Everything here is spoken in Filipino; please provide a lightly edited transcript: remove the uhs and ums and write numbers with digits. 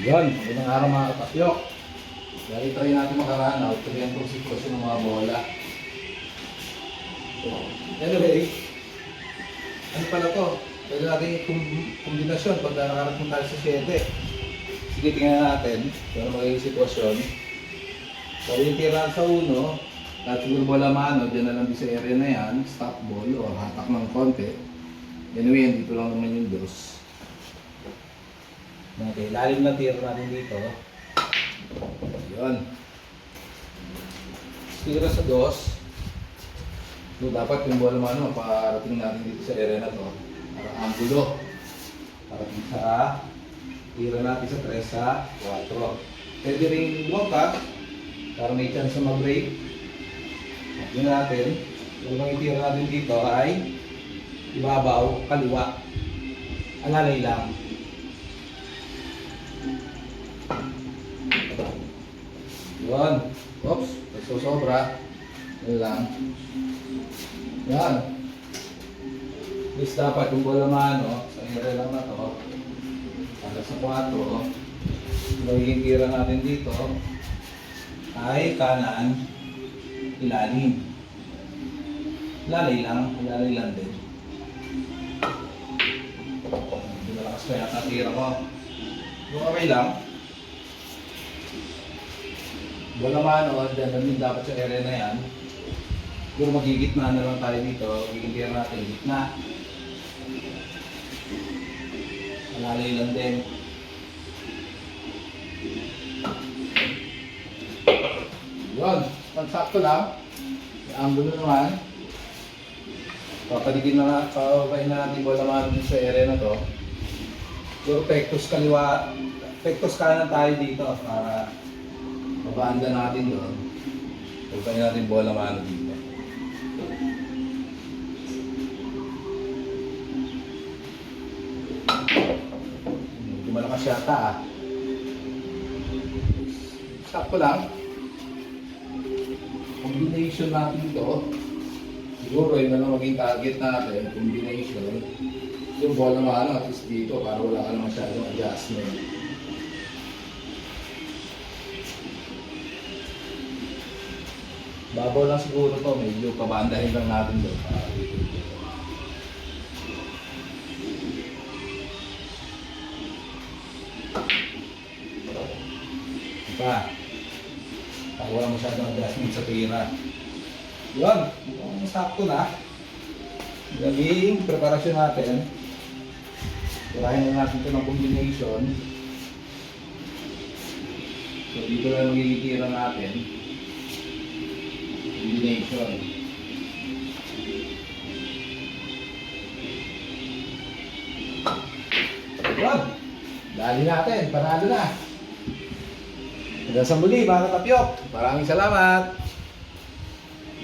Yan, magandang araw mga kapapyok. Dahil try natin makaraan out kaya itong sitwasyon ng mga bola. Anyway, ano pala to? Pwede natin kombinasyon pag nakarating tayo sa 7. Sige, tingnan natin kung ano magiging sitwasyon. So yung tira sa 1, at siguro bola mano, dyan na lang din sa area na yan, stop ball o hatak ng konti. Anyway, dito lang naman yung dos. Okay, lalim na tira natin dito. Yun. Tira sa dos. So, dapat yung bola mano, parating natin dito sa area na to. Para anggulo. Parating sa tira natin sa 3 sa 4. Pwede rin bloka para may chance na mag-break. Yun natin. Yung mga itira natin dito ay ibabaw, kaliwa. Alalay lang. Yun. Oops. Nagsusobra. Yun lang. Yan. This dapat yung bola mano. Sa area lang na to. Para sa 4. Magiging tira natin dito ay kanan, ilalim. Lalay lang din. Hindi malakas pa yata tira ko. Kung okay lang, bola mano, dyan dapat sa area na yan. Kung magigitna na lang tayo dito, magiging tira natin gitna. Lalay lang din. Yun, pansakto lang. Ang gulo naman. Papaligin na natin bola mano sa area na to. Puro pektos kaliwa, pektos kanan tayo dito para mabanda natin doon. Pagpain natin bola mano dito. Hindi malakas yata ah. Sakto lang. Combination natin ito. Siguro yun na lang maging target natin. Combination. Yung bola mano at least dito para wala ka na masyadong adjustment. Babaw lang siguro to, medyo pabandahin lang natin doon. Pa. Para wala masyadong adjustment sa tira. Yun, mukhang sakto na. Gaging preparasyon natin. Tirahin na natin ito ng combination. So dito lang magiging tira natin. Combination. Yun! Dali natin, panalo na. Hanggang sa muli mga katapyok. Maraming salamat!